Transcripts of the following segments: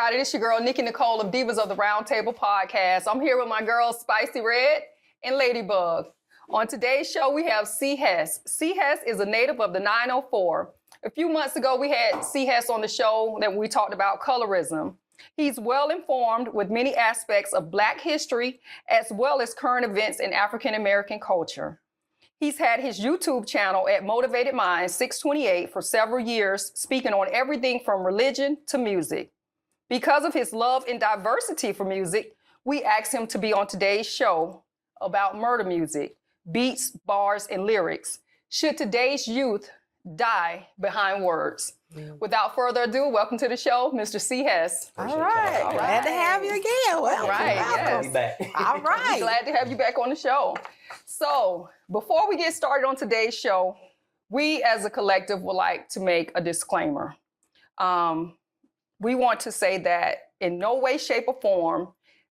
everybody. This is your girl, Nikki Nicole of Divas of the Roundtable Podcast. I'm here with my girls, Spicy Red and Ladybug. On today's show, we have Cee Hess. Cee Hess is a native of the 904. A few months ago, we had Cee Hess on the show that we talked about colorism. He's well informed with many aspects of Black history, as well as current events in African American culture. He's had his YouTube channel at MotivatedMinds 628 for several years, speaking on everything from religion to music. Because of his love and diversity for music, we asked him to be on today's show about Murda Muzik, beats, bars, and lyrics. Should today's youth die behind words? Without further ado, welcome to the show, Mr. Cee Hess. All right. Glad to have you again. Well, all right. Yes. Back. All right. Glad to have you back on the show. So, before we get started on today's show, we as a collective would like to make a disclaimer. We want to say that in no way, shape, or form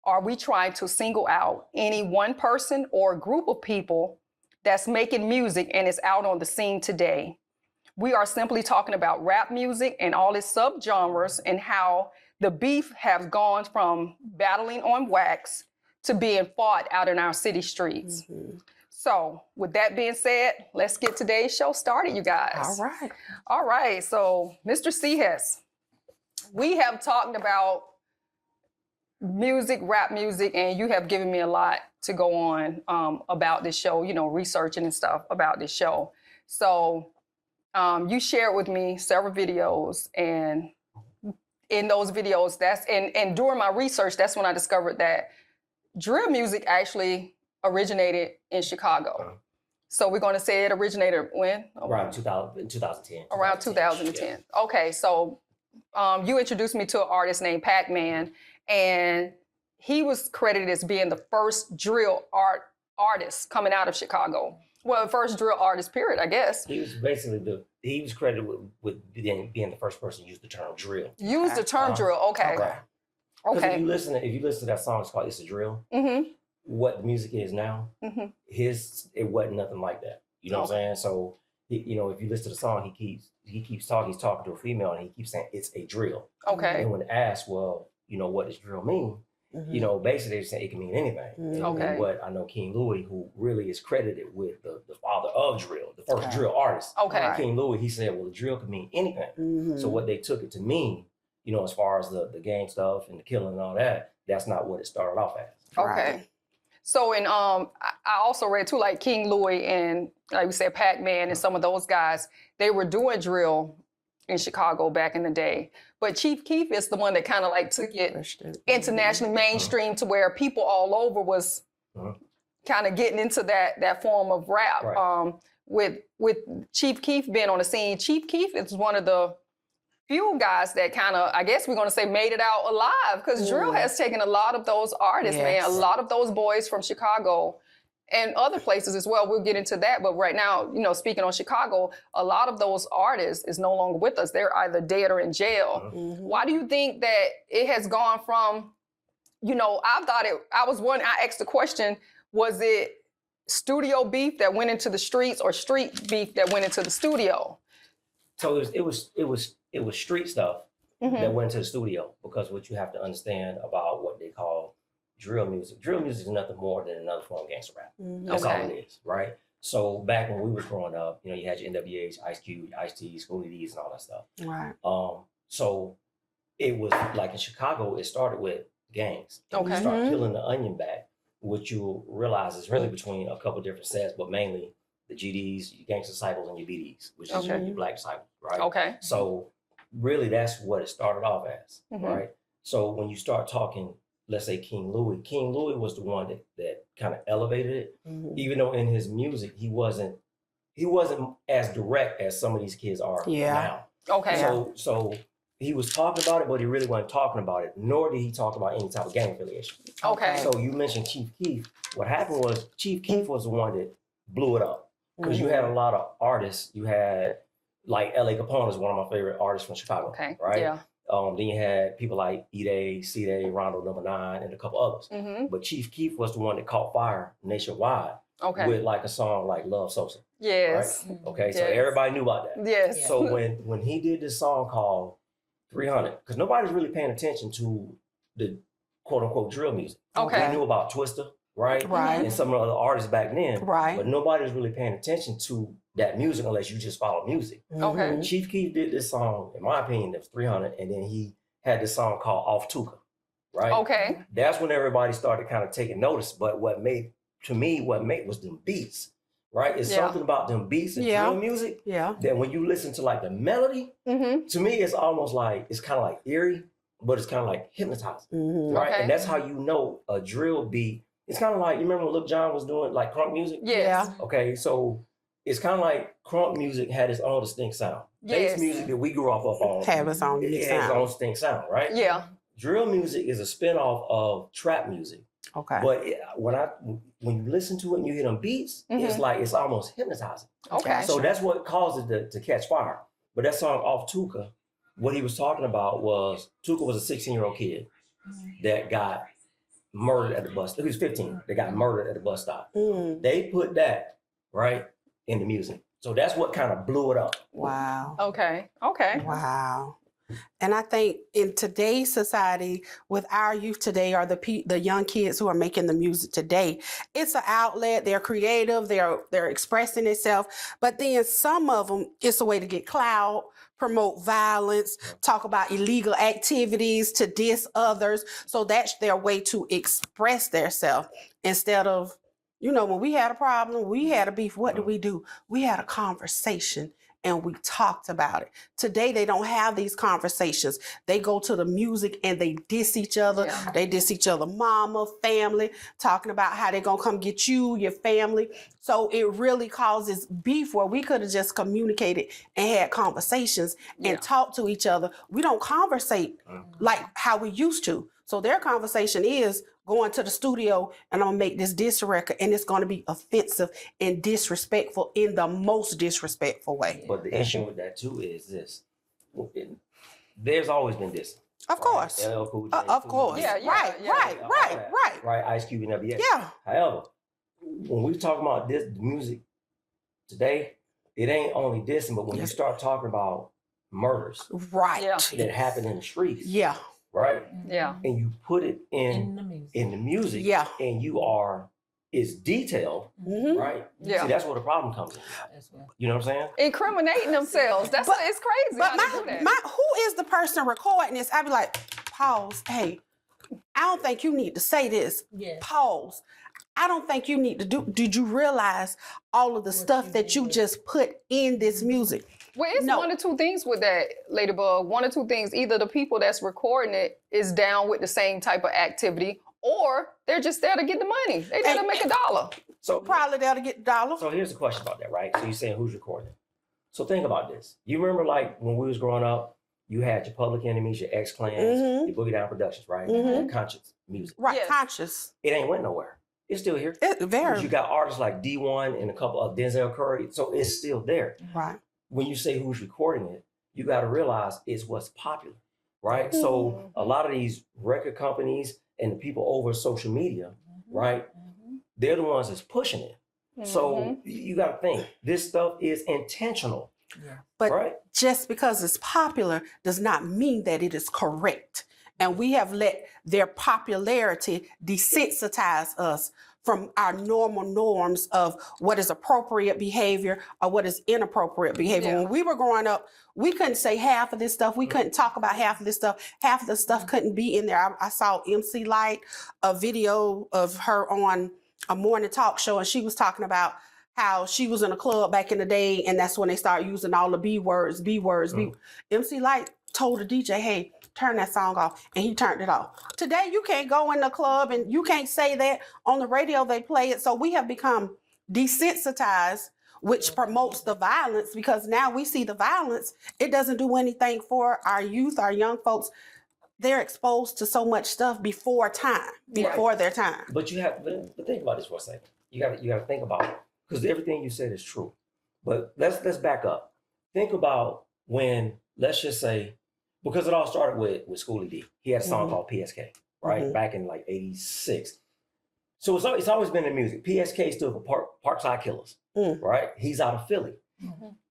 are we trying to single out any one person or group of people that's making music and is out on the scene today. We are simply talking about rap music and all its subgenres and how the beef has gone from battling on wax to being fought out in our city streets. Mm-hmm. So with that being said, let's get today's show started, you guys. All right. All right. So Mr. Cee Hess, we have talked about music, rap music, and you have given me a lot to go on about this show, you know, researching and stuff about this show. So you shared with me several videos, and in those videos, and during my research, that's when I discovered that drill music actually originated in Chicago. So we're going to say it originated when? Around 2010. Around 2010. Yeah. Okay, so you introduced me to an artist named Pac-Man, and he was credited as being the first drill artist coming out of Chicago. Well, first drill artist, period, I guess. He was basically he was credited with being the first person to use the term drill. Use the term drill, okay. If you listen to that song, it's called "It's a Drill." Mm-hmm. What the music is now, mm-hmm. It wasn't nothing like that. You know what I'm saying? So, if you listen to the song, he keeps talking. He's talking to a female, and he keeps saying it's a drill. Okay. And when asked, well, what does drill mean? Mm-hmm. Basically they're saying it can mean anything. Mm-hmm. And what I know, King Louis, who really is credited with the father of drill, the first drill artist. Okay. King Louis, he said, well, the drill can mean anything. Mm-hmm. So what they took it to mean, as far as the gang stuff and the killing and all that, that's not what it started off as. Okay. Right. So I also read too, like King Louis and like we said, Pac-Man and some of those guys, they were doing drill in Chicago back in the day. But Chief Keef is the one that kind of like took it internationally mainstream to where people all over was kind of getting into that form of rap. Right. With Chief Keef being on the scene, Chief Keef is one of the few guys that kind of, I guess we're going to say, made it out alive, because drill has taken a lot of those artists, man, a lot of those boys from Chicago and other places as well. We'll get into that. But right now, speaking on Chicago, a lot of those artists is no longer with us. They're either dead or in jail. Mm-hmm. Why do you think that it has gone from, I asked the question, was it studio beef that went into the streets or street beef that went into the studio? So it was street stuff that went to the studio, because what you have to understand about what they call drill music. Drill music is nothing more than another form of gangster rap. Mm-hmm. That's all it is, right? So back when we were growing up, you had your NWAs, Ice Cube, Ice-T, Schoolie D's, and all that stuff. Right. So it was like in Chicago, it started with gangs. And you start peeling the onion back, what you'll realize is really between a couple different sets, but mainly the GDs, your gangster disciples, and your BDs, which is your black disciples, right? Okay. So really that's what it started off as, right? So when you start talking, let's say King Louis was the one that kind of elevated it, even though in his music, he wasn't as direct as some of these kids are now. Okay. So he was talking about it, but he really wasn't talking about it, nor did he talk about any type of gang affiliation. Okay. So you mentioned Chief Keef. What happened was Chief Keef was the one that blew it up, because you had a lot of artists. You had, like, L.A. Capone is one of my favorite artists from Chicago, right? Yeah. Then you had people like E-Day, C-Day, Rondo Number 9, and a couple others. Mm-hmm. But Chief Keef was the one that caught fire nationwide with like a song like Love Sosa. Yes. Right? Okay, so everybody knew about that. Yes. So when he did this song called 300, because nobody's really paying attention to the quote unquote drill music. Okay. We knew about Twister, right? Right. And some of the other artists back then. Right. But nobody's really paying attention to that music unless you just follow music. Okay. Chief Keef did this song, in my opinion, that was 300, and then he had this song called Off Tuka, right? Okay. That's when everybody started kind of taking notice. But what made was them beats, right? It's something about them beats and drill music that when you listen to like the melody, to me, it's almost like, it's kind of like eerie, but it's kind of like hypnotizing, right? Okay. And that's how you know a drill beat. It's kind of like, you remember when Lil Jon was doing like crunk music? Yes. Okay, so it's kind of like crunk music had its own distinct sound. Yes. Bass music that we grew up on Have its own unique it has its sound. own distinct sound, right? Yeah. Drill music is a spinoff of trap music. Okay. But when you listen to it and you hear them beats, it's like it's almost hypnotizing. Okay. So that's what caused it to catch fire. But that song Off Tuka, what he was talking about was Tuka was a 16-year-old kid that got murdered at the bus. He was 15. They got murdered at the bus stop. They put that right in the music. So that's what kind of blew it up. Wow. Okay. Okay. Wow. And I think in today's society, with our youth today, or the young kids who are making the music today, it's an outlet. They're creative. They're expressing themselves. But then some of them, it's a way to get clout, promote violence, talk about illegal activities, to diss others. So that's their way to express themselves instead of, when we had a problem, we had a beef, what do? We had a conversation and we talked about it. Today, they don't have these conversations. They go to the music and they diss each other. Yeah. They diss each other, mama, family, talking about how they're gonna come get you, your family. So it really causes beef where we could have just communicated and had conversations and talked to each other. We don't conversate like how we used to. So their conversation is going to the studio and I'm gonna make this diss record and it's gonna be offensive and disrespectful in the most disrespectful way. But the issue with that too is this. There's always been this. Of course. LL Cool J, Of course. Yeah, Right. Right, Ice Cube and WBA. Yeah. However, when we talk about this music today, it ain't only dissing, but when you start talking about murders Right. Yeah. that happen in the streets, Yeah. right? Yeah. And you put it in the music, Yeah. and it's detailed, right? Yeah. See, that's where the problem comes in. You know what I'm saying? Incriminating themselves. It's crazy. But how they do that. who is the person recording this? I'd be like, pause. Hey, I don't think you need to say this. Yes. Pause. I don't think you need to do. Did you realize all of the stuff that you just put in this music? Well, it's No. one or two things with that, Ladybug. One or two things. Either the people that's recording it is down with the same type of activity, or they're just there to get the money. They there to make $1. So Probably there to get $1. So here's the question about that, right? So you're saying who's recording? So think about this. You remember like when we was growing up, you had your Public Enemies, your X-Clans, your Boogie Down Productions, right? Your conscious music. Right, Yes. conscious. It ain't went nowhere. It's still here. It very You got artists like D1 and a couple of Denzel Curry, so it's still there. right. When you say who's recording it, you got to realize it's what's popular, right? So a lot of these record companies and the people over social media, right? They're the ones that's pushing it. So you got to think this stuff is intentional, But right? just because it's popular does not mean that it is correct. And we have let their popularity desensitize us from our normal norms of what is appropriate behavior or what is inappropriate behavior. Yeah. When we were growing up, we couldn't say half of this stuff. We couldn't talk about half of this stuff. Half of the stuff couldn't be in there. I saw MC Light, a video of her on a morning talk show, and she was talking about how she was in a club back in the day, and that's when they started using all the B words. MC Light told the DJ, hey, turn that song off, and he turned it off. Today, you can't go in the club and you can't say that. On the radio, they play it. So we have become desensitized, which promotes the violence, because now we see the violence. It doesn't do anything for our youth, our young folks. They're exposed to so much stuff before their time. But think about this for a second. You got to think about it, because everything you said is true. But let's back up. Think about when, let's just say, because it all started with Schoolie D. He had a song called PSK, right? Back in like 86. So it's always been in music. PSK stood for Parkside Killers, right? He's out of Philly.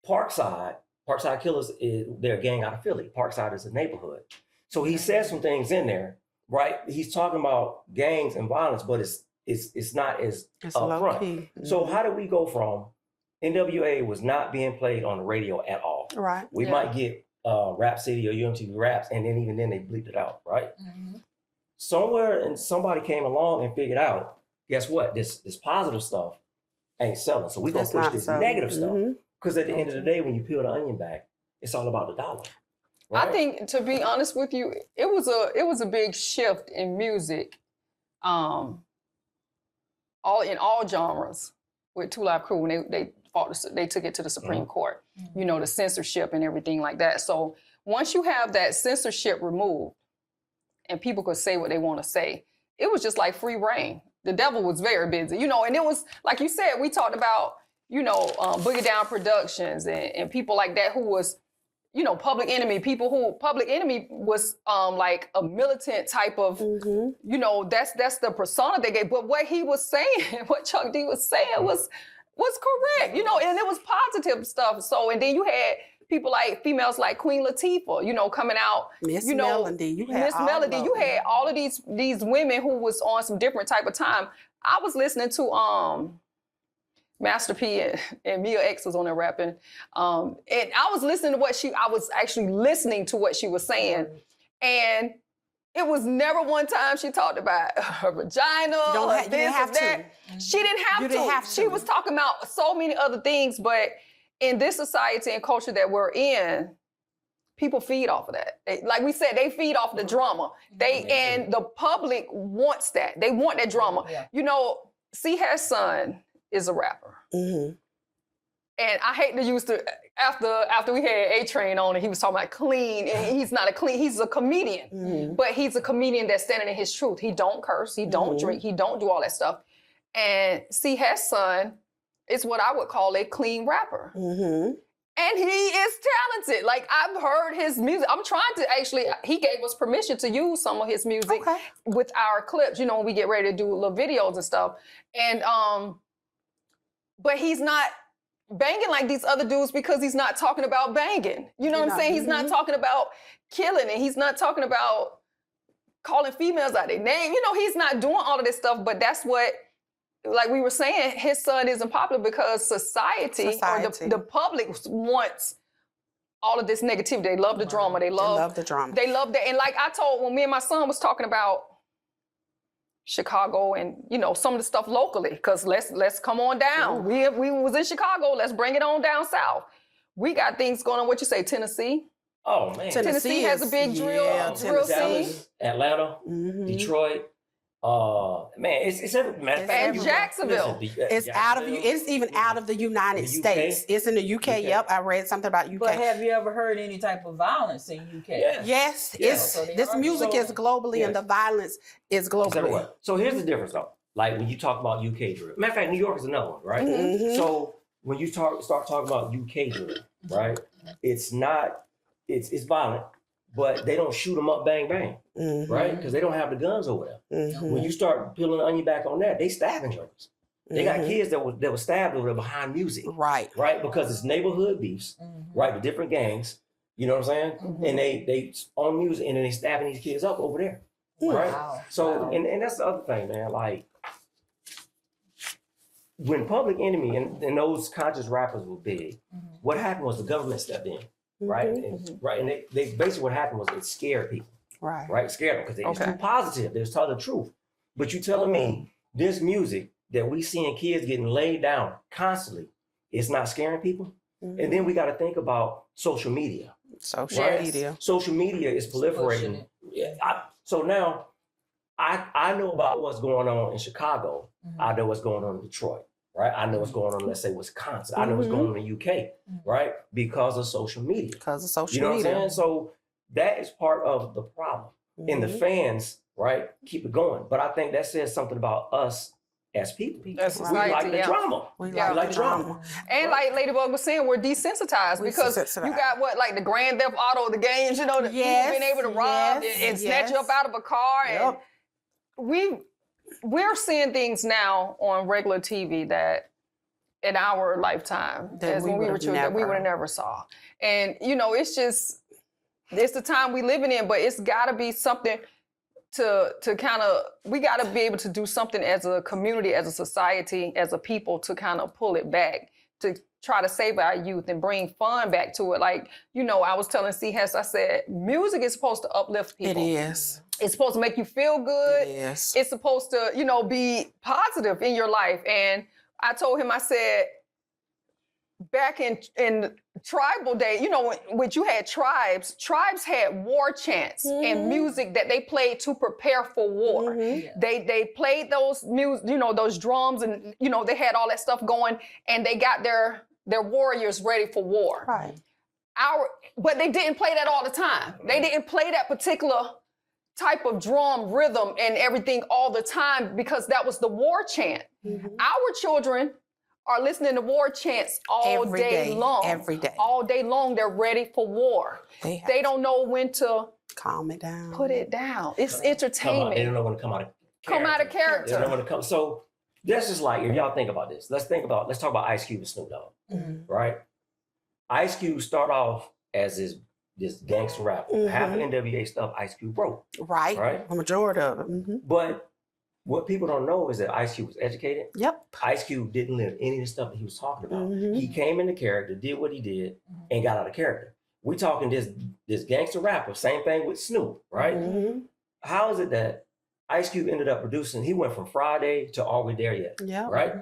Parkside Parkside Killers, they're a gang out of Philly. Parkside is a neighborhood. So he says some things in there, right? He's talking about gangs and violence, but it's not as upfront. So how did we go from NWA was not being played on the radio at all? Right. We might get Rap City or UMTV Raps, and then even then they bleeped it out, right? Somewhere and somebody came along and figured out, guess what? This positive stuff ain't selling. So we're gonna push this negative stuff. Because at the end of the day, when you peel the onion back, it's all about the dollar. Right? I think, to be honest with you, it was a big shift in music, all genres with 2 Live Crew when they took it to the Supreme Court. You know, the censorship and everything like that. So once you have that censorship removed and people could say what they want to say, it was just like free reign. The devil was very busy, you know, and it was, like you said, we talked about, you know, Boogie Down Productions and people like that who was, you know, Public Enemy, Public Enemy was like a militant type of, you know, that's the persona they gave. But what he was saying, what Chuck D was saying was correct, you know, and it was positive stuff. So, and then you had people like females like Queen Latifah, you know, coming out, Miss you know, Melody, Miss Melody, you had all of these women who was on some different type of time. I was listening to Master P and Mia X was on there rapping. And I was listening to I was actually listening to what she was saying. And it was never one time she talked about her vagina, or this or that. She didn't have to. She was talking about so many other things, but in this society and culture that we're in, people feed off of that. Like we said, they feed off the drama. And the public wants that. They want that drama. You know, Cee Hess' son is a rapper. And I hate to use after we had A-Train on and he was talking about clean, and he's not he's a comedian. But he's a comedian that's standing in his truth. He don't curse, he don't drink, he don't do all that stuff. And Cee Hess' son is what I would call a clean rapper. And he is talented. Like, I've heard his music. I'm trying to he gave us permission to use some of his music with our clips, you know, when we get ready to do little videos and stuff. And, but he's not banging like these other dudes because he's not talking about banging. You know what I'm saying? He's not talking about killing it. He's not talking about calling females out their name. You know, he's not doing all of this stuff, but that's what, like we were saying, his son isn't popular because society. Or the public wants all of this negativity. They love the drama. They love the drama. They love that. And like I told, when me and my son was talking about Chicago and, you know, some of the stuff locally, because let's come on down. We was in Chicago. Let's bring it on down south. We got things going on. What you say, Tennessee? Oh, man. Tennessee has a big drill scene. Atlanta, Detroit. Man, it's every matter of fact. And Jacksonville. It's out of it's even out of the United States. It's in the UK. Yep, I read something about UK. But have you ever heard any type of violence in UK? Yes, this music is globally and the violence is globally. So here's the difference though. Like when you talk about UK drill. Matter of fact, New York is another one, right? So when you start talking about UK drill, right? It's not, it's violent, but they don't shoot them up bang bang, right? Because they don't have the guns over there. When you start peeling the onion back on that, they stabbing jokers. They got kids that were stabbed over there behind music. Right. Because it's neighborhood beefs, right? The different gangs, you know what I'm saying? And they on music and then they stabbing these kids up over there. Right? Wow. So and that's the other thing, man. Like when Public Enemy and those conscious rappers were big, what happened was the government stepped in. Right, and they basically what happened was it scared people. Right, scared them because they was too positive. They was telling the truth. But you telling me this music that we seeing kids getting laid down constantly, it's not scaring people. And then we got to think about social media. Social media is proliferating. So now I know about what's going on in Chicago. I know what's going on in Detroit. Right, I know what's going on. Let's say Wisconsin. I know what's going on in the UK. Right, because of social media. You know what I'm saying? So that is part of the problem. And the fans, right, keep it going. But I think that says something about us as people. As we society, like the drama. We like drama. And like Ladybug was saying, we're desensitized because you got like the Grand Theft Auto, the games, you know, the people being able to rob and snatch you up out of a car. And we're seeing things now on regular TV that in our lifetime That as we when we were would've children that we never. would have never saw. And you know, it's the time we living in, but it's got to be something to kind of, we got to be able to do something as a community, as a society, as a people to kind of pull it back, to try to save our youth and bring fun back to it. Like, you know, I was telling Cee Hess, I said, music is supposed to uplift It people. is. It's supposed to make you feel good. It is. It's supposed to, you know, be positive in your life. And I told him, I said, back in tribal day, you know, when you had tribes had war chants and music that they played to prepare for war. Yeah. They played those music, you know, those drums, and you know, they had all that stuff going, and they got their warriors ready for war. Right. But they didn't play that all the time. They didn't play that particular type of drum rhythm and everything all the time because that was the war chant. Our children are listening to war chants all Every day day, long. every day. All day long, they're ready for war. They don't know when to calm it down. put it down. It's They entertainment. don't know when to come out of character. Come out of They don't know character. when to come. So that's just like, if y'all think about this, let's talk about Ice Cube and Snoop Dogg, right? Ice Cube start off as this gangster rapper. Half of NWA stuff Ice Cube wrote. Right. Right. A majority of it. But what people don't know is that Ice Cube was educated. Yep. Ice Cube didn't live any of the stuff that he was talking about. He came into character, did what he did, and got out of character. We talking this gangster rapper, same thing with Snoop, right? How is it that Ice Cube ended up producing, he went from Friday to Are We There Yet, Yeah. right?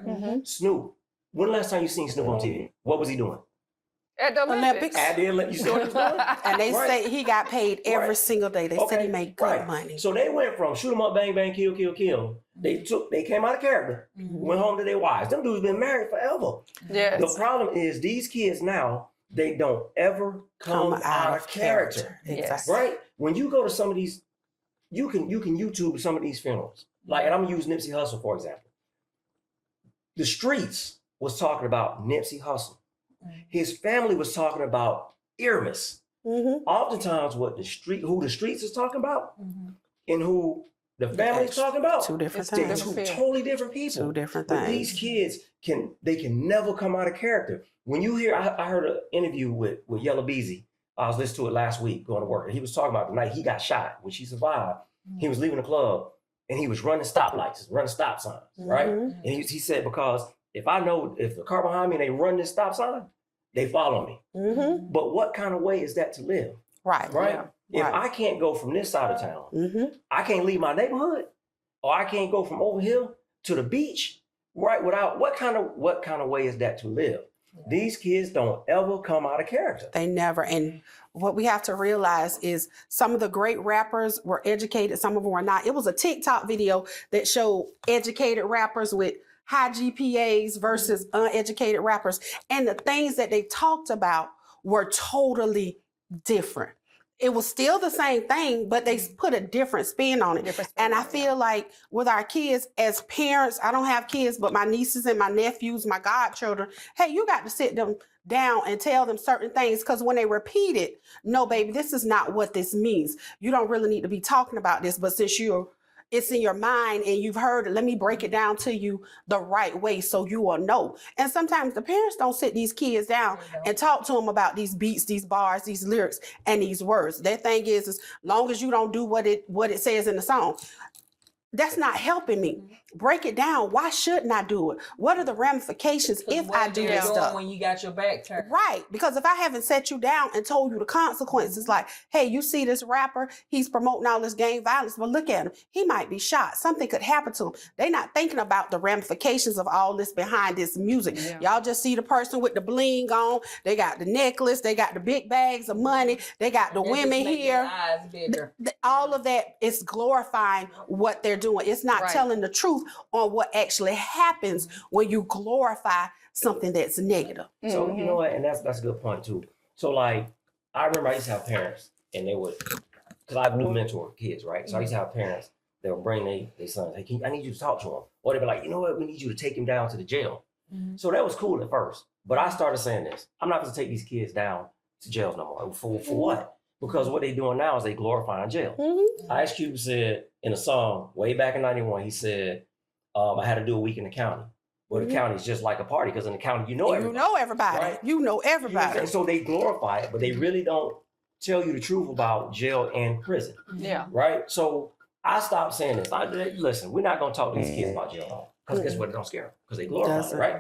Snoop, when the last time you seen Snoop on TV? What was he doing? At the Olympics. At the Olympics. You see what he was doing? And they Right. say he got paid every Right. single day. They said he made good right. money. So they went from shoot 'em up, bang, bang, kill, kill, kill. They came out of character, went home to their wives. Them dudes been married forever. Yes. The problem is these kids now, they don't ever come out of character. Exactly. Right? When you go to some of these, you can YouTube some of these funerals. Like, and I'm gonna use Nipsey Hussle, for example. The streets was talking about Nipsey Hussle. His family was talking about Irmus. Oftentimes who the streets is talking about and who the family's talking about. Two different It's things. different. Totally different people. Two different But things. these kids can never come out of character. When you hear, I heard an interview with Yellow Beezy. I was listening to it last week going to work. And he was talking about the night he got shot, when she survived. He was leaving the club and he was running stoplights, running stop signs, right? And he said, because if the car behind me and they run this stop sign, they follow me. But what kind of way is that to live? Right. Right? Yeah. If Right. I can't go from this side of town, I can't leave my neighborhood, or I can't go from over here to the beach, right? Without what kind of way is that to live? These kids don't ever come out of character. They never. And what we have to realize is some of the great rappers were educated, some of them were not. It was a TikTok video that showed educated rappers with high GPAs versus uneducated rappers. And the things that they talked about were totally different. It was still the same thing, but they put a different spin on it. And I feel like with our kids as parents, I don't have kids, but my nieces and my nephews, my godchildren, hey, you got to sit them down and tell them certain things, because when they repeat it, no, baby, this is not what this means. You don't really need to be talking about this, but since it's in your mind and you've heard it, let me break it down to you the right way so you will know. And sometimes the parents don't sit these kids down and talk to them about these beats, these bars, these lyrics, and these words. Their thing is as long as you don't do what it says in the song, that's not helping me. Break it down. Why shouldn't I do it? What are the ramifications if I do this stuff? When you got your back turned. Right. Because if I haven't set you down and told you the consequences, like, hey, you see this rapper, he's promoting all this gang violence, but look at him. He might be shot. Something could happen to him. They're not thinking about the ramifications of all this behind this music. Yeah. Y'all just see the person with the bling on. They got the necklace. They got the big bags of money. They got the They just women make here. their eyes bigger. All of that is glorifying what they're doing. It's not Right. telling the truth on what actually happens when you glorify something that's negative. So you know what, and that's a good point too. So like, I remember I used to have parents, and they would, because I do mentor kids, right? So I used to have parents that would bring their sons, hey, I need you to talk to him, or they'd be like, you know what, we need you to take him down to the jail. So that was cool at first, but I started saying this: I'm not going to take these kids down to jails no more. For what? Because what they're doing now is they glorifying jail. Ice Cube said in a song way back in '91, he said, I had to do a week in the county. Well, the county is just like a party because in the county, you know everybody. You know everybody. Right? You know everybody. And so they glorify it, but they really don't tell you the truth about jail and prison. Yeah. Right? So I stopped saying this. Listen, we're not going to talk to these kids about jail because guess what? It don't scare them because they glorify it, right?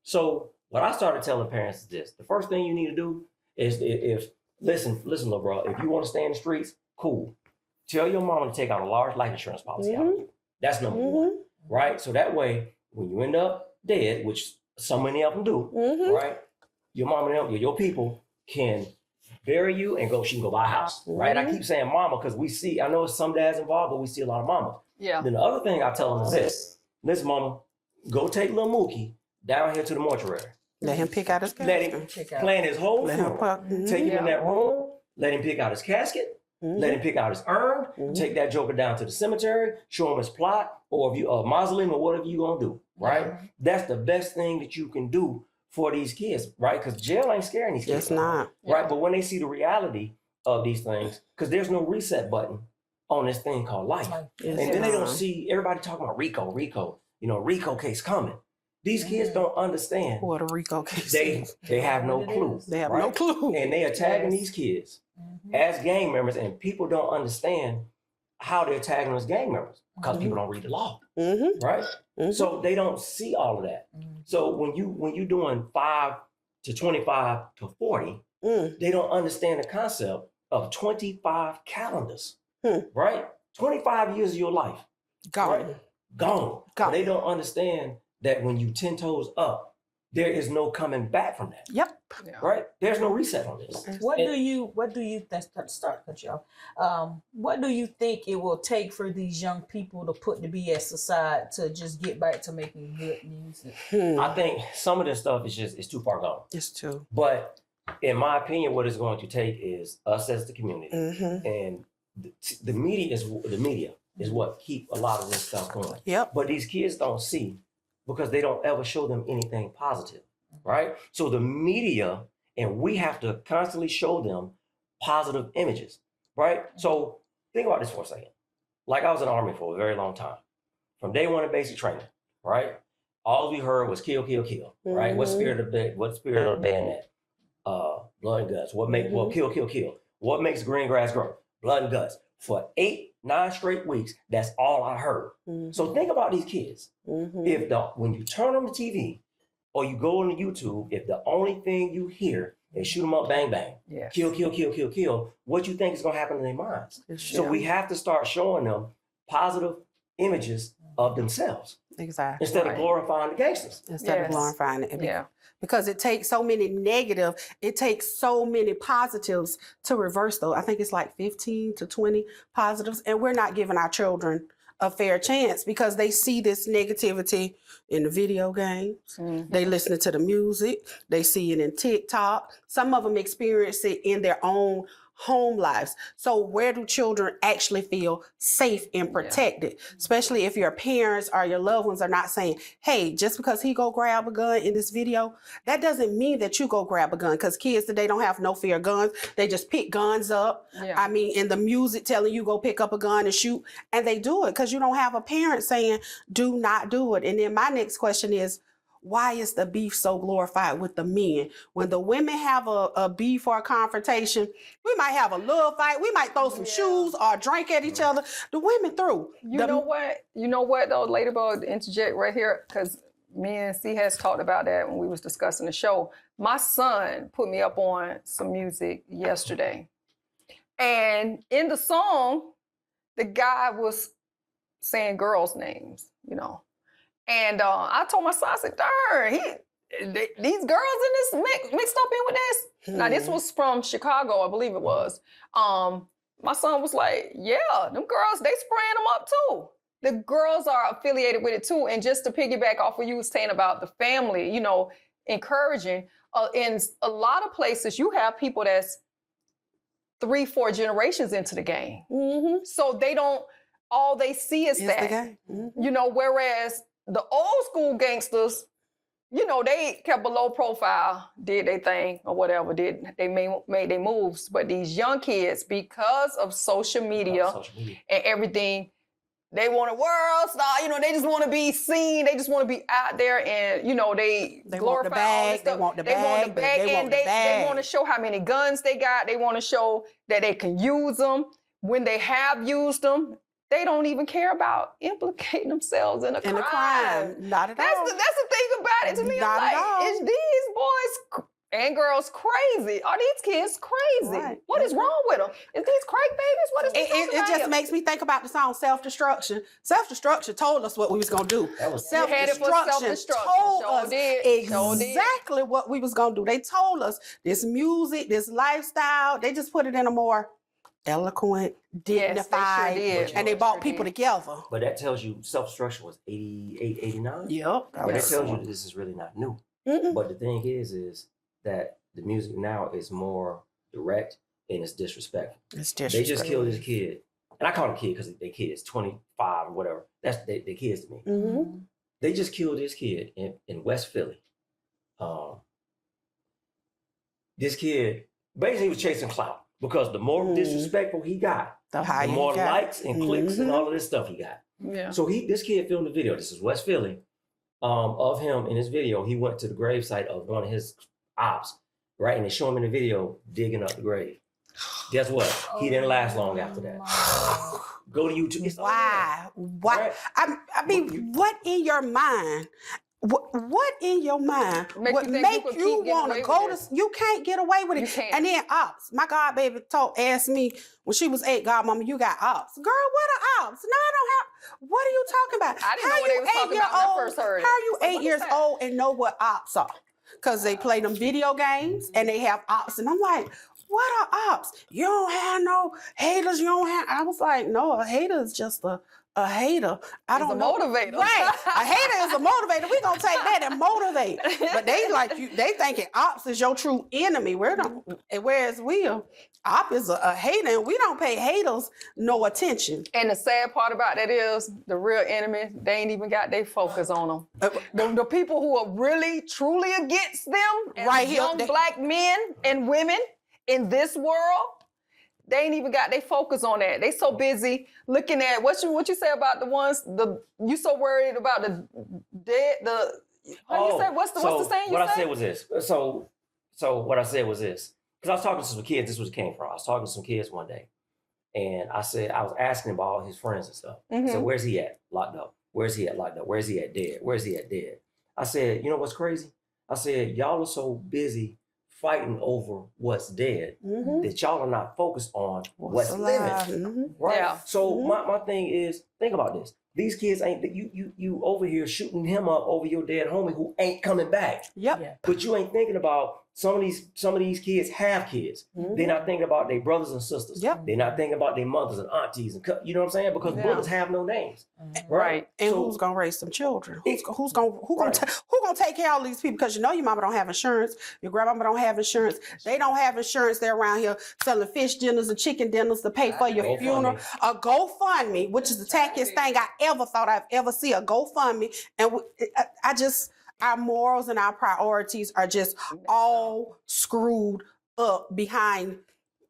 So what I started telling parents is this. The first thing you need to do is listen, little bro, if you want to stay in the streets, cool. Tell your mom to take out a large life insurance policy out of you. That's number one, right? So that way, when you end up dead, which so many of them do, right? Your mom and them, your people can bury you and she can go buy a house, right? I keep saying mama because I know some dads involved, but we see a lot of mamas. Yeah. Then the other thing I tell them is this. Listen, mama, go take little Mookie down here to the mortuary. Let him pick out his Let casket. him plan his whole funeral. Take him in that room. Let him pick out his casket. Let him pick out his urn. Take that joker down to the cemetery. Show him his plot, or if you a mausoleum, or whatever you gonna do. Right? That's the best thing that you can do for these kids, right? Because jail ain't scaring these kids. It's not. Right? But when they see the reality of these things, because there's no reset button on this thing called life, and then they don't see everybody talking about Rico, Rico case coming. These kids don't understand what a Rico case they have no clue. They have no clue. And they are tagging these kids as gang members, and people don't understand how they're tagging as gang members because people don't read the law, right? So they don't see all of that. So when you doing 5 to 25 to 40, they don't understand the concept of 25 calendars, right? 25 years of your life, Gone. right? Gone. They don't understand that when you 10 toes up, there is no coming back from that. Yep. Right? There's no reset on this. What do you what do you think it will take for these young people to put the BS aside to just get back to making good music? I think some of this stuff is too far gone. It's too. But in my opinion, what it's going to take is us as the community, and the media is what keep a lot of this stuff going. Yep. But these kids don't see because they don't ever show them anything positive, right? So the media, and we have to constantly show them positive images, right? So think about this for a second. Like I was in the Army for a very long time. From day one of basic training, right? All we heard was kill, kill, kill, right? What spirit of the bayonet? Blood and guts. Kill, kill, kill. What makes green grass grow? Blood and guts. For 8-9 straight weeks, that's all I heard. So think about these kids. If when you turn on the TV or you go on YouTube, if the only thing you hear is shoot them up, bang, bang, kill, kill, kill, kill, kill, what you think is going to happen in their minds? So we have to start showing them positive images of themselves. Exactly. Instead of glorifying the gangsters. Instead of glorifying it. Because it takes so many it takes so many positives to reverse those. I think it's like 15 to 20 positives. And we're not giving our children a fair chance because they see this negativity in the video games. They listen to the music. They see it in TikTok. Some of them experience it in their own home lives. So where do children actually feel safe and protected? Especially if your parents or your loved ones are not saying, hey, just because he go grab a gun in this video, that doesn't mean that you go grab a gun, because kids today don't have no fear of guns. They just pick guns up. I mean, in the music telling you go pick up a gun and shoot, and they do it because you don't have a parent saying do not do it. And then my next question is, why is the beef so glorified with the men? When the women have a beef or a confrontation, we might have a little fight. We might throw some shoes or drink at each other. The women through. You know what though, Ladybug, to interject right here, because me and Cee Hess talked about that when we was discussing the show. My son put me up on some music yesterday. And in the song, the guy was saying girls' names, And I told my son, I said, darn, these girls in this mixed up in with this. Now, this was from Chicago, I believe it was. My son was like, yeah, them girls, they spraying them up too. The girls are affiliated with it too. And just to piggyback off what you were saying about the family, encouraging, in a lot of places, you have people that's 3-4 generations into the game. So all they see is that. The game. Whereas the old school gangsters, they kept a low profile, did their thing or whatever, they made their moves. But these young kids, because of social media and everything, They want a world star. You know, they just want to be seen. They just want to be out there, and you know, they want the glorify all this bag. They stuff. want the They want the bag, but bag, they want and the they bag. want to show how many guns they got. They want to show that they can use them. When they have used them, they don't even care about implicating themselves in a In crime. a crime. Not at all. That's the thing about it to me. Not I'm at like, all. is these boys and girls crazy? Are these kids crazy? Right. What is wrong with them? Is these crack babies? What is It just makes me think about the song Self-Destruction. Self-Destruction told us what we was going to do. That was headed for self-destruction. told Sure us did. Sure did. exactly what we was going to do. They told us this music, this lifestyle, they just put it in a more eloquent, dignified, did. and they Sure brought people did. together. But that tells you self-destruction was 88, 89. Yep. But that tells you that this is really not new. Mm-mm. But the thing is that the music now is more direct and it's disrespectful. It's They just disrespectful. killed this kid. And I call him kid because they kids, 25 or whatever. That's they kids to me. Mm-hmm. They just killed this kid in West Philly. This kid basically was chasing clout because the more disrespectful he got, The higher the more you got. likes and clicks and Mhm. all of this stuff he got. Yeah. So this kid filmed a video. This is West Philly, of him in his video. He went to the gravesite of one of his ops, right? And they show him in the video digging up the grave. Guess what? He didn't last long after that. Go to YouTube. It's all there. Why? Why? Right. I mean, what in your mind? What in your mind Make would you think make you could you keep getting want away to go with to? this? You can't get away with it. You can't. And then ops. My god baby asked me when she was 8, "Godmama, you got ops?" Girl, what are ops? No, I don't have. What are you talking about? I didn't know How what they you was talking about when I first heard it. How are you Like, 8 what is years that? old and know what ops are? Because they play them video games and they have ops, and I'm like, what are ops? You don't have no haters. You don't have. I was like, no, a hater is just a hater. I He's don't a know. motivator. Right. A hater is a motivator. We're gonna take that and motivate. But they like you, they thinking ops is your true enemy. Whereas op is a hater, and we don't pay haters no attention. And the sad part about that is the real enemy, they ain't even got their focus on them. The people who are really, truly against them, as Right here, young black men and women in this world, they ain't even got their focus on that. They so busy looking at what you say about the ones, you so worried about the dead, how do you say, what's the saying you What I say? said was this. So what I said was this. Because I was talking to some kids, this was where it came from. I was talking to some kids one day. And I was asking him about all his friends and stuff. Mm-hmm. So where's he at? Locked up. Where's he at? Locked up. Where's he at? Dead. Where's he at? Dead. I said, you know what's crazy? I said, y'all are so busy fighting over what's dead that y'all are not focused on what's alive. living. Right? Yeah. So my thing is, think about this. These kids ain't, you over here shooting him up over your dead homie who ain't coming back. Yep. Yeah. But you ain't thinking about some of these kids have kids. They're not thinking about their brothers and sisters. Yep. They're not thinking about their mothers and aunties and you know what I'm saying? Because Yeah. brothers have no names. Right. And So- who's gonna raise some children? It- Who gonna take care of all these people? Because you know your mama don't have insurance, your grandmama don't have insurance. They don't have insurance. They're around here selling fish dinners and chicken dinners to pay for your GoFundMe. funeral. A GoFundMe, which is the tackiest thing I ever thought I've ever seen. A GoFundMe, and our morals and our priorities are just all screwed up behind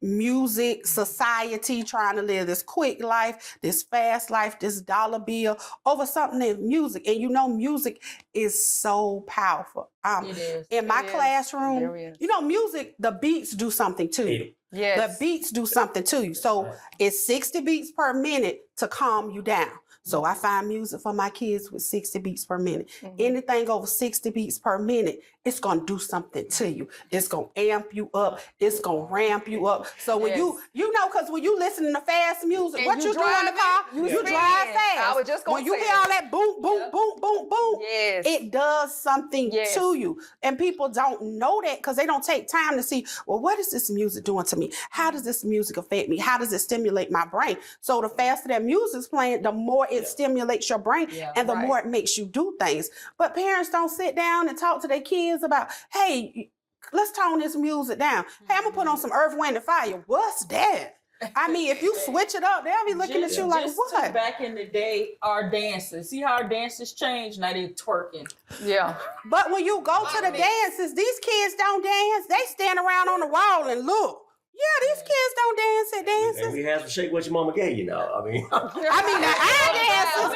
music, society, trying to live this quick life, this fast life, this dollar bill over something in music. And you know, music is so powerful. It is. In my It is. classroom, There is. you know, music, the beats do something to you. Yes. The beats do something to you. So it's 60 beats per minute to calm you down. So I find music for my kids with 60 beats per minute. Anything over 60 beats per minute, it's gonna do something to you. It's gonna amp you up. It's gonna ramp you up. So when you know, because when you listen to fast music, And what you you do in the driving, car, you you spin. drive fast. I was just gonna when you say hear all that. that boom, boom, boom, boom, boom, Yes. it does something Yes. to you. And people don't know that because they don't take time to see, well, what is this music doing to me? How does this music affect me? How does it stimulate my brain? So the faster that music's playing, the more it stimulates your brain and the right. more it makes you do things. But parents don't sit down and talk to their kids about, hey, let's tone this music down. Hey, I'm gonna put on some Earth, Wind, and Fire. What's that? I mean, if you switch it up, they'll be looking at you like, just what? back in the day, our dances. See how our dances changed? Now they're twerking. Yeah. But when you go to the dances, these kids don't dance. They stand around on the wall and look. Yeah, these kids don't dance at And dances. we had some shake what your mama gave you now. I mean, I mean, our dances,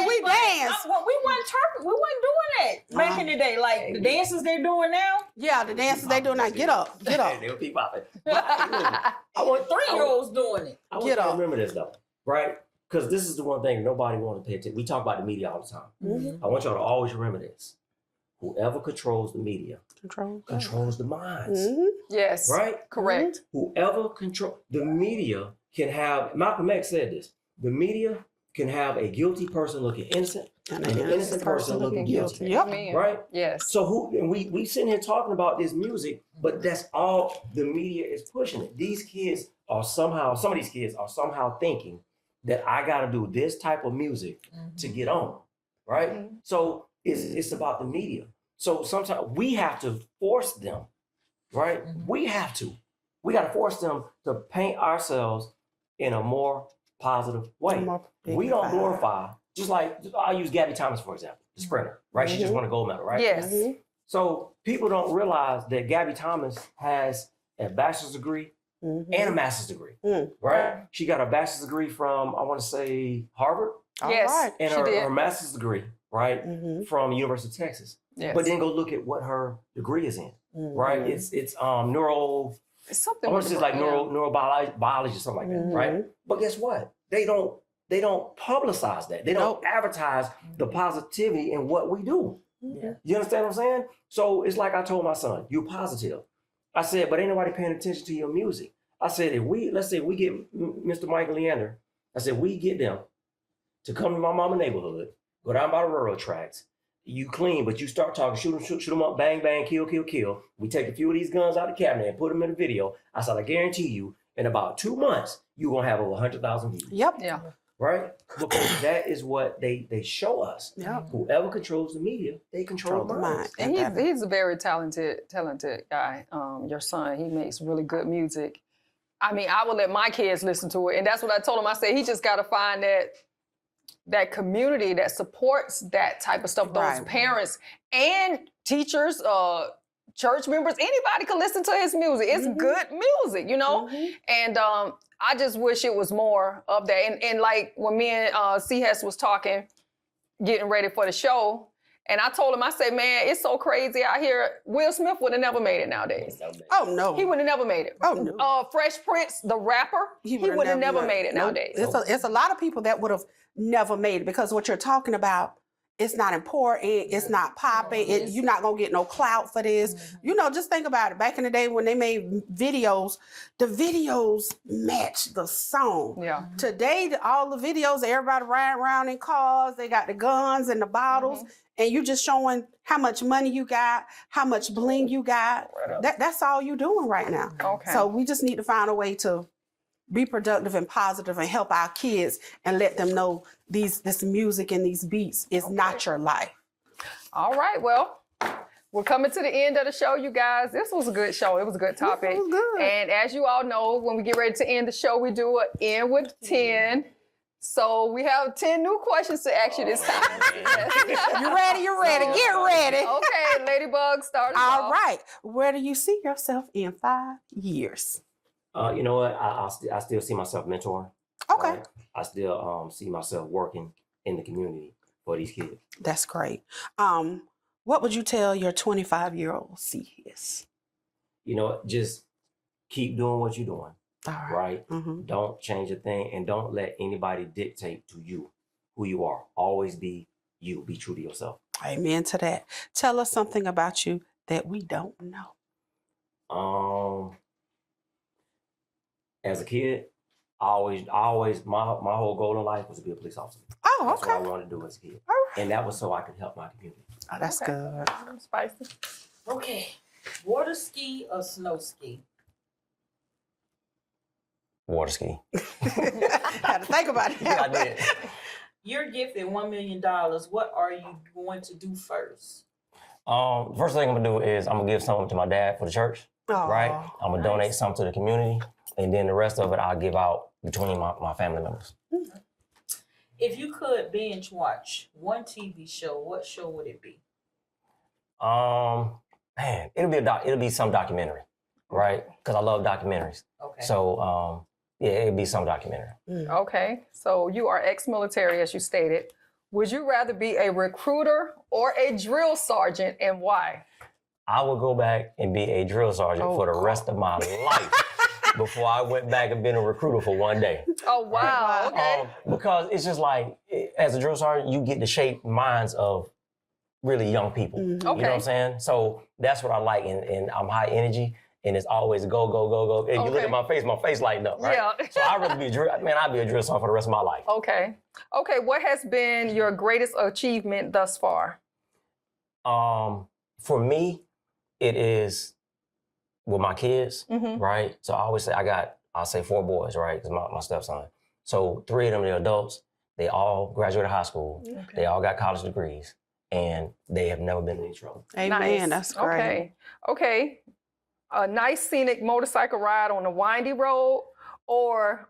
we dance. Well, we wasn't doing that back in the day. Like the dances they're doing now. Yeah, the dances they do now. Get up. they were keep popping. I want 3-year-olds doing it. I want you to remember this though, right? Because this is the one thing nobody wants to pay attention. We talk about the media all the time. Mm-hmm. I want y'all to always remember this. Whoever controls the media controls the minds. Mm-hmm. Yes. Right? Correct. Whoever control the media can have, Malcolm X said this, the media can have a guilty person looking innocent and an innocent person looking guilty. Yep. Right? Yes. So we sitting here talking about this music, but that's all the media is pushing it. These kids are somehow, some of these kids are somehow thinking that I gotta do this type of music to get on. Right? So it's about the media. So sometimes we have to force them, right? We got to force them to paint ourselves in a more positive way. We don't glorify, just like, I'll use Gabby Thomas, for example, the sprinter, right? She just won a gold medal, right? Yes. So people don't realize that Gabby Thomas has a bachelor's degree and a master's degree, right? She got a bachelor's degree from, I want to say, Harvard. Yes. Right. And she did. her master's degree, right, from University of Texas. Yes. But then go look at what her degree is in, right? It's neuro. It's something. I want to say like neurobiology or something like that, right? But guess what? They don't publicize that. They don't advertise the positivity in what we do. Yeah. You understand what I'm saying? So it's like I told my son, you're positive. I said, but ain't nobody paying attention to your music. I said, let's say we get Mr. Mike and Leander, I said, we get them to come to my mama's neighborhood, go down by the railroad tracks. You clean, but you start talking, shoot them up, bang, bang, kill, kill, kill. We take a few of these guns out of the cabinet and put them in a video. I said, I guarantee you, in about 2 months, you're going to have over 100,000 views. Yep. Yeah. Right? Because that is what they show us. Yep. Whoever controls the media, they control the minds. And he's a very talented guy. Your son, he makes really good music. I mean, I would let my kids listen to it. And that's what I told him. I said, he just got to find that community that supports that type of stuff. Those parents and teachers, church members, anybody can listen to his music. It's good music, you know? And I just wish it was more of that. And like when me and Cee Hess was talking, getting ready for the show, and I told him, I said, man, it's so crazy out here. Will Smith would have never made it nowadays. Oh, no. He would have never made it. Oh, no. Fresh Prince, the rapper, he would have never made it nowadays. It's a lot of people that would have never made it because what you're talking about, it's not important. It's not popping. You're not going to get no clout for this. You know, just think about it. Back in the day when they made videos, the videos match the song. Yeah. Today, all the videos, everybody riding around in cars. They got the guns and the bottles. And you just showing how much money you got, how much bling you got. That's all you're doing right now. Okay. So we just need to find a way to be productive and positive and help our kids and let them know this music and these beats is not your life. All right, well, we're coming to the end of the show, you guys. This was a good show. It was a good topic. It was good. And as you all know, when we get ready to end the show, we do an end with 10. So we have 10 new questions to ask you this time. You ready? You ready? Get ready. Okay, Ladybug, start us All off. right. Where do you see yourself in 5 years? You know what? I still see myself mentoring. Okay. Right? I still see myself working in the community for these kids. That's great. What would you tell your 25-year-old Cee Hess? You know, just keep doing what you're doing. All right. Right? Mm-hmm. Don't change a thing and don't let anybody dictate to you who you are. Always be you. Be true to yourself. Amen to that. Tell us something about you that we don't know. As a kid, I always my whole goal in life was to be a police officer. Oh, That's okay. what I wanted to do as a kid. All right. And that was so I could help my community. Oh, that's good. Spicy. Okay. Water ski or snow ski? Water ski. Had to think about it. I did. You're gifted $1 million. What are you going to do first? First thing I'm gonna do is I'm gonna give something to my dad for the church. Oh, Right? I'm gonna donate some to the community, and then the rest of it I'll give out between my family members. If you could binge watch one TV show, what show would it be? Man, it'll be some documentary. right? Because I love documentaries. Okay. So, yeah, it'd be some documentary. Okay, so you are ex-military, as you stated. Would you rather be a recruiter or a drill sergeant, and why? I would go back and be a drill sergeant for the rest of my life before I went back and been a recruiter for one day. Oh, wow. Okay. Because it's just like, as a drill sergeant, you get to shape minds of really young people. You know what I'm saying? So that's what I like, and I'm high energy, and it's always go, go, go, go. And you look at my face lighting up, right? Yeah. So I'd rather be a drill, I'd be a drill sergeant for the rest of my life. Okay. Okay, what has been your greatest achievement thus far? For me, it is with my kids, right? So I always say I'll say 4 boys, right? Because my stepson. So 3 of them, they're adults. They all graduated high school. Okay. They all got college degrees, and they have never been in any trouble. Amen. That's great. Okay. A nice scenic motorcycle ride on a windy road, or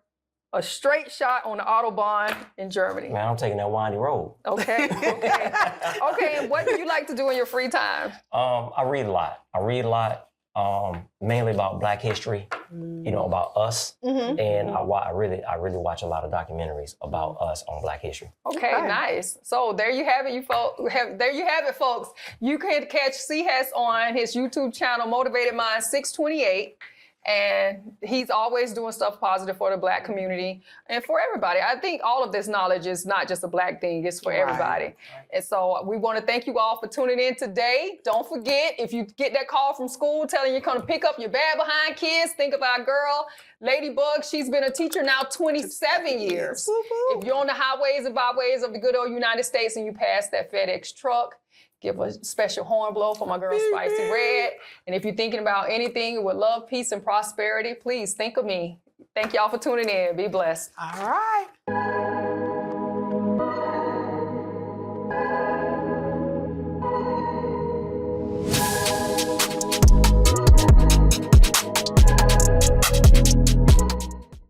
a straight shot on the Autobahn in Germany? Man, I'm taking that windy road. Okay. Okay, and what do you like to do in your free time? I read a lot. Mainly about Black history, you know, about us. And I really watch a lot of documentaries about us on Black history. Okay, nice. So there you have it, folks. You can catch Cee Hess on his YouTube channel, Motivated Minds 628. And he's always doing stuff positive for the Black community and for everybody. I think all of this knowledge is not just a Black thing, it's for everybody. And so we want to thank you all for tuning in today. Don't forget, if you get that call from school telling you're going to pick up your bad behind kids, think of our girl, Ladybug. She's been a teacher now 27 years. If you're on the highways and byways of the good old United States and you pass that FedEx truck, give a special horn blow for my girl Spicy Red. And if you're thinking about anything with love, peace, and prosperity, please think of me. Thank y'all for tuning in. Be blessed. All right.